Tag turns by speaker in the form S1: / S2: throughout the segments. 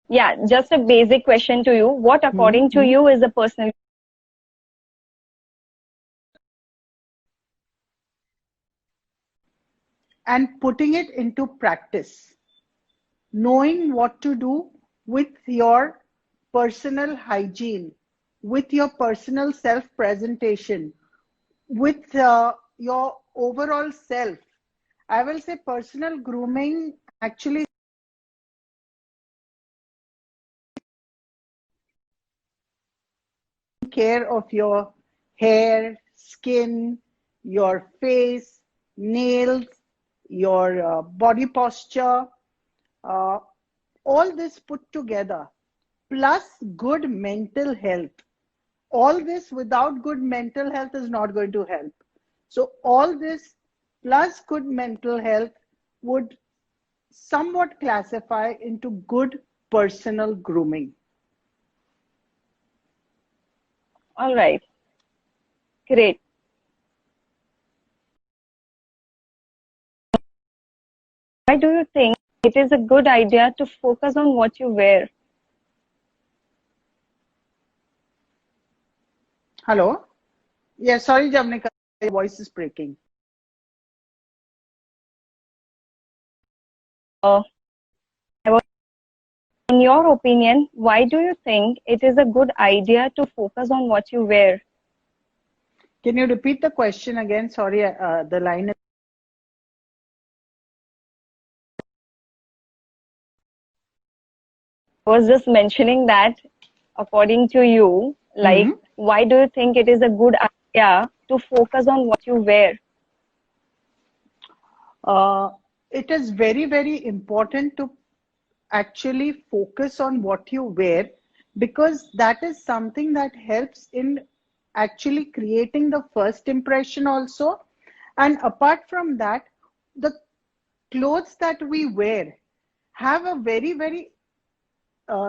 S1: Yeah, just a basic question to you. What, according to
S2: Hmm.
S1: you, is a personal?
S2: And putting it into practice, knowing what to do with your personal hygiene, with your personal self presentation, with your overall self. I will say personal grooming actually care of your hair, skin, your face, nails, your body posture, uh, all this put together, plus good mental health. All this without good mental health is not going to help. So, all this plus good mental health would somewhat classify into good personal grooming.
S1: All right, great. Why do you think it is a good idea to focus on what you wear?
S2: Hello? Yeah, sorry, Jamnika, your voice is breaking.
S1: Uh, in your opinion, why do you think it is a good idea to focus on what you wear?
S2: Can you repeat the question again? Sorry, the line is.
S1: I was just mentioning that, according to you, like,
S2: Mhm.
S1: why do you think it is a good idea to focus on what you wear?
S2: Uh, it is very, very important to actually focus on what you wear because that is something that helps in actually creating the first impression also. And apart from that, the clothes that we wear have a very, very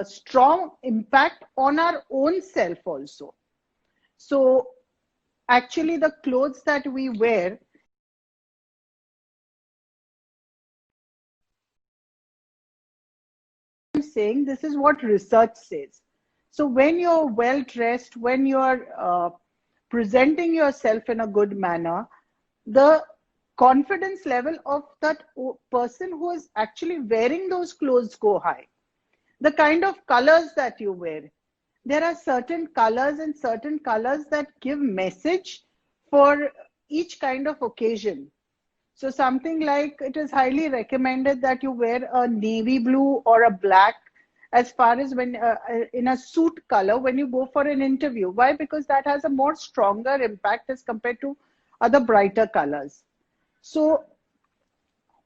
S2: strong impact on our own self also. So, actually, the clothes that we wear, I'm saying this is what research says. So, when you're well dressed, when you're presenting yourself in a good manner, the confidence level of that person who is actually wearing those clothes go high. The kind of colors that you wear, there are certain colors and certain colors that give message for each kind of occasion. So something like it is highly recommended that you wear a navy blue or a black as far as when in a suit color when you go for an interview. Why? Because that has a more stronger impact as compared to other brighter colors. So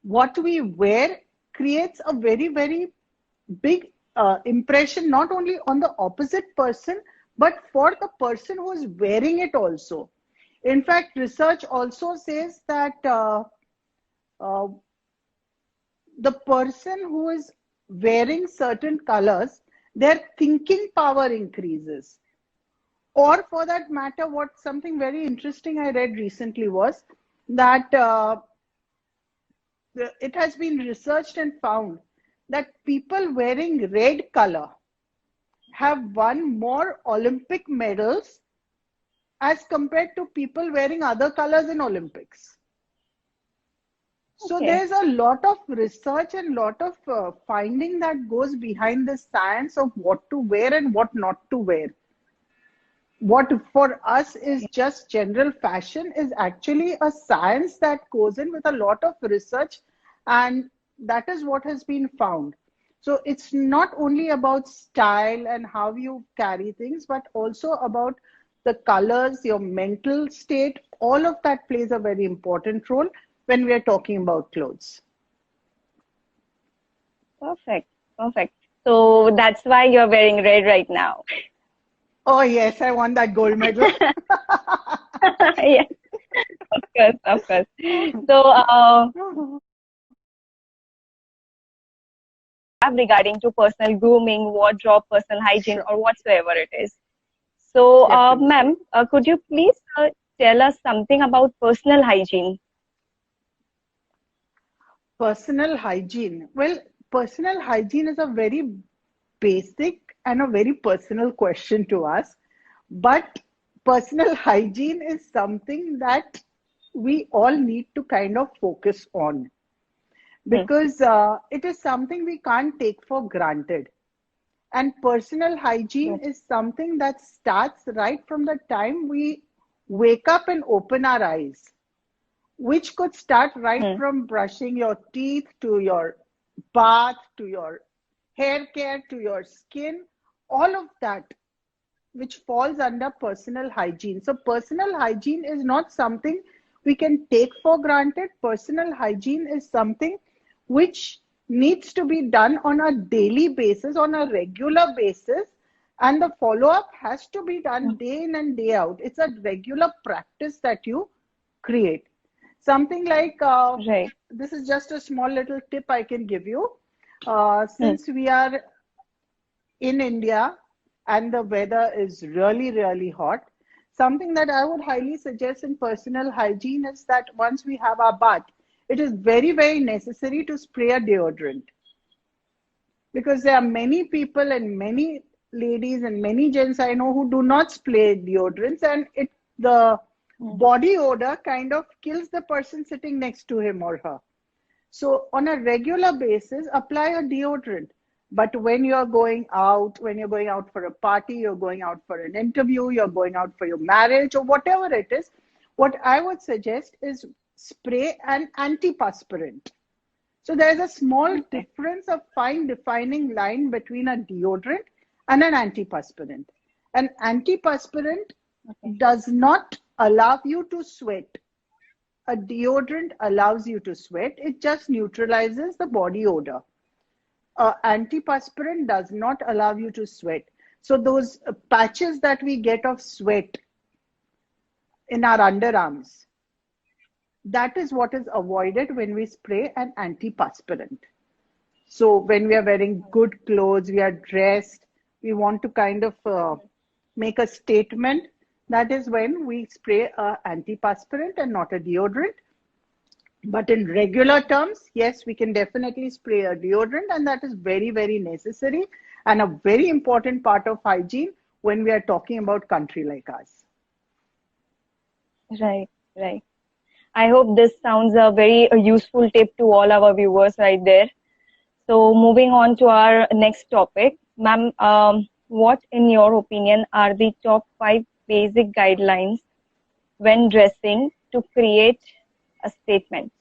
S2: what we wear creates a very, very big impression not only on the opposite person but for the person who is wearing it also. In fact, research also says that uh, the person who is wearing certain colors, their thinking power increases. Or for that matter, what something very interesting I read recently was that it has been researched and found that people wearing red color have won more Olympic medals as compared to people wearing other colors in Olympics. So
S1: Okay.
S2: there's a lot of research and lot of finding that goes behind the science of what to wear and what not to wear. What for us is just general fashion is actually a science that goes in with a lot of research, and that is what has been found. So it's not only about style and how you carry things, but also about the colors, your mental state. All of that plays a very important role when we are talking about clothes.
S1: Perfect. Perfect. So that's why you're wearing red right now.
S2: Oh yes, I won that gold medal.
S1: Yes, of course, of course. So, regarding to personal grooming, wardrobe, personal hygiene,
S2: Sure,
S1: or whatsoever it is. So,
S2: definitely.
S1: ma'am, could you please tell us something about personal hygiene?
S2: Personal hygiene. Well, personal hygiene is a very basic and a very personal question to ask, but personal hygiene is something that we all need to kind of focus on,
S1: Hmm.
S2: because it is something we can't take for granted. And personal hygiene
S1: Right.
S2: is something that starts right from the time we wake up and open our eyes, which could start right
S1: Hmm.
S2: from brushing your teeth to your bath to your hair care to your skin, all of that, which falls under personal hygiene. So, personal hygiene is not something we can take for granted. Personal hygiene is something which needs to be done on a daily basis, on a regular basis, and the follow up has to be done
S1: Hmm.
S2: day in and day out. It's a regular practice that you create. Something like
S1: Right.
S2: this is just a small little tip I can give you.
S1: Hmm.
S2: Since we are in India and the weather is really, really hot, something that I would highly suggest in personal hygiene is that once we have our bath, it is very, very necessary to spray a deodorant, because there are many people and many ladies and many gents I know who do not spray deodorants, and it the
S1: Hmm.
S2: body odor kind of kills the person sitting next to him or her. So on a regular basis, apply a deodorant. But when you're going out, when you're going out for a party, you're going out for an interview, you're going out for your marriage or whatever it is, what I would suggest is spray an antiperspirant. So there's a small
S1: Okay.
S2: difference, a fine defining line between a deodorant and an antiperspirant. An antiperspirant
S1: Okay.
S2: does not allow you to sweat. A deodorant allows you to sweat, it just neutralizes the body odor. Antiperspirant does not allow you to sweat. So those patches that we get of sweat in our underarms, that is what is avoided when we spray an antiperspirant. So when we are wearing good clothes, we are dressed, we want to kind of make a statement. That is when we spray a antiperspirant and not a deodorant. But in regular terms, yes, we can definitely spray a deodorant, and that is very, very necessary and a very important part of hygiene when we are talking about country like us.
S1: Right. Right. I hope this sounds a very useful tip to all our viewers right there. So moving on to our next topic, ma'am, what in your opinion are the top 5 basic guidelines when dressing to create a statement?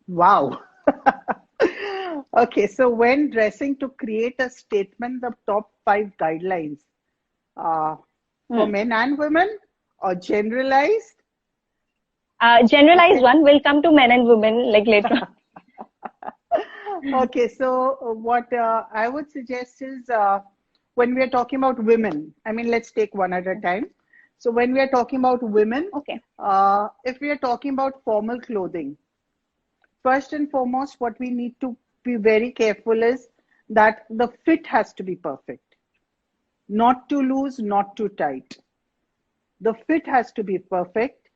S2: Wow. Okay, so when dressing to create a statement, the top 5 guidelines uh, for
S1: Hmm.
S2: men and women, or generalized?
S1: Generalized
S2: Okay.
S1: one will come to men and women like later on.
S2: Okay, so what I would suggest is when we are talking about women, I mean, let's take one at a time. So when we are talking about women,
S1: Okay.
S2: if we are talking about formal clothing, first and foremost, what we need to be very careful is that the fit has to be perfect, not too loose, not too tight. The fit has to be perfect.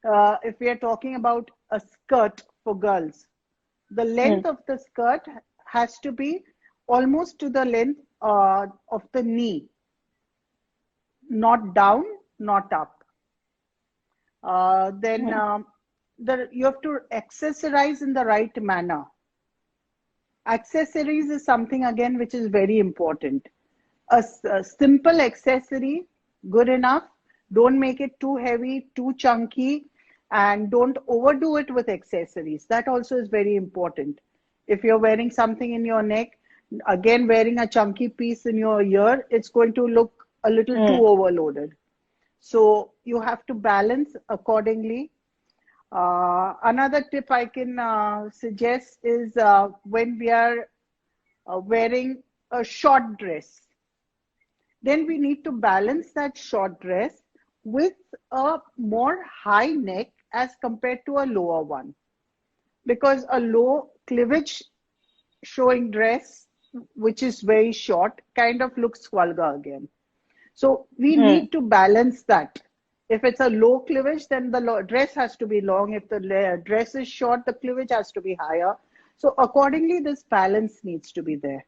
S2: If we are talking about a skirt for girls, the
S1: Hmm.
S2: length of the skirt has to be almost to the length of the knee, not down, not up. Then
S1: Hmm.
S2: you have to accessorize in the right manner. Accessories is something again which is very important. A simple accessory, good enough. Don't make it too heavy, too chunky, and don't overdo it with accessories. That also is very important. If you're wearing something in your neck, again, wearing a chunky piece in your ear, it's going to look a little
S1: Hmm.
S2: too overloaded. So you have to balance accordingly. Another tip I can suggest is when we are wearing a short dress, then we need to balance that short dress with a more high neck as compared to a lower one. Because a low cleavage showing dress, which is very short, kind of looks vulgar again. So we
S1: Hmm.
S2: need to balance that. If it's a low cleavage, then the dress has to be long. If the dress is short, the cleavage has to be higher. So accordingly, this balance needs to be there.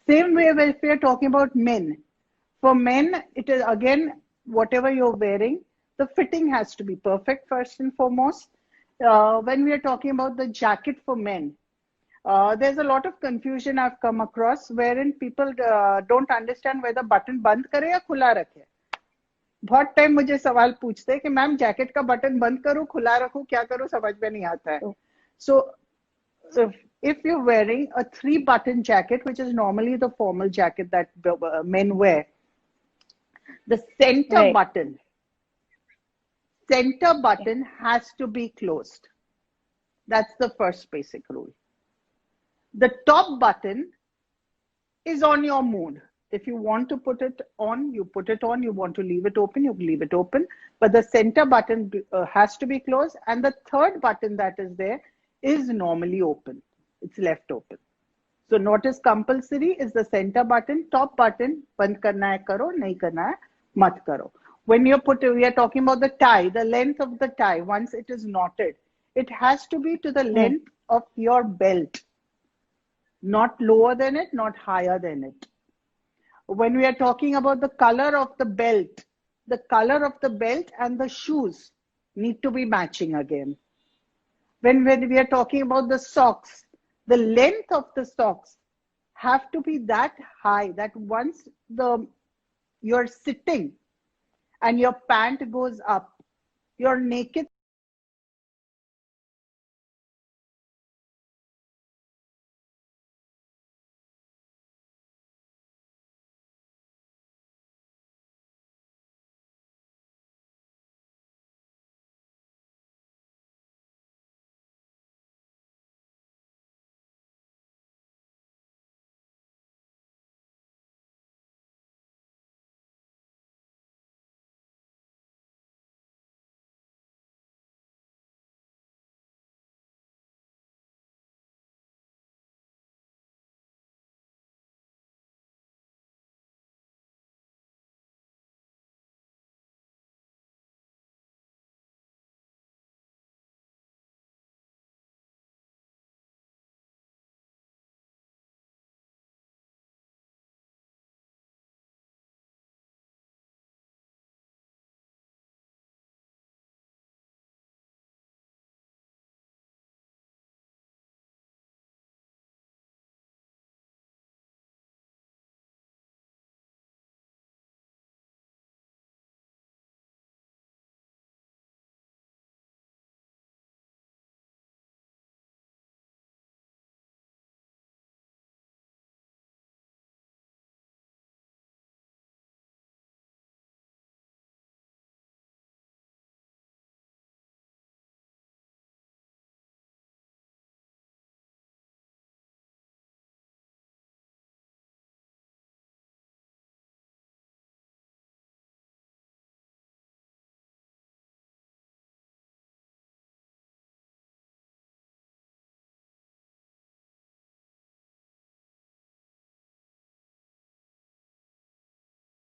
S2: Same way if we are talking about men. For men, it is again, whatever you're wearing, the fitting has to be perfect first and foremost. When we are talking about the jacket for men, there's a lot of confusion I've come across wherein people don't understand whether button बंद करे या खुला रखे. बहुत time मुझे सवाल पूछते हैं कि मैम जैकेट का बटन बंद करूं खुला रखूं क्या करूं समझ में नहीं आता है. So if you're wearing a 3-button jacket, which is normally the formal jacket that men wear, the center button has to be closed. That's the first basic rule. The top button is on your mood. If you want to put it on, you put it on. You want to leave it open, you leave it open. But the center button has to be closed. And the third button that is there is normally open. It's left open. So notice compulsory is the center button, top button, band karna hai karo, nahi karna hai mat karo. When we are talking about the tie, the length of the tie, once it is knotted, it has to be to the length of your belt. Not lower than it, not higher than it. When we are talking about the color of the belt and the shoes need to be matching again. When we are talking about the socks, the length of the socks have to be that high that once you're sitting and your pant goes up, your naked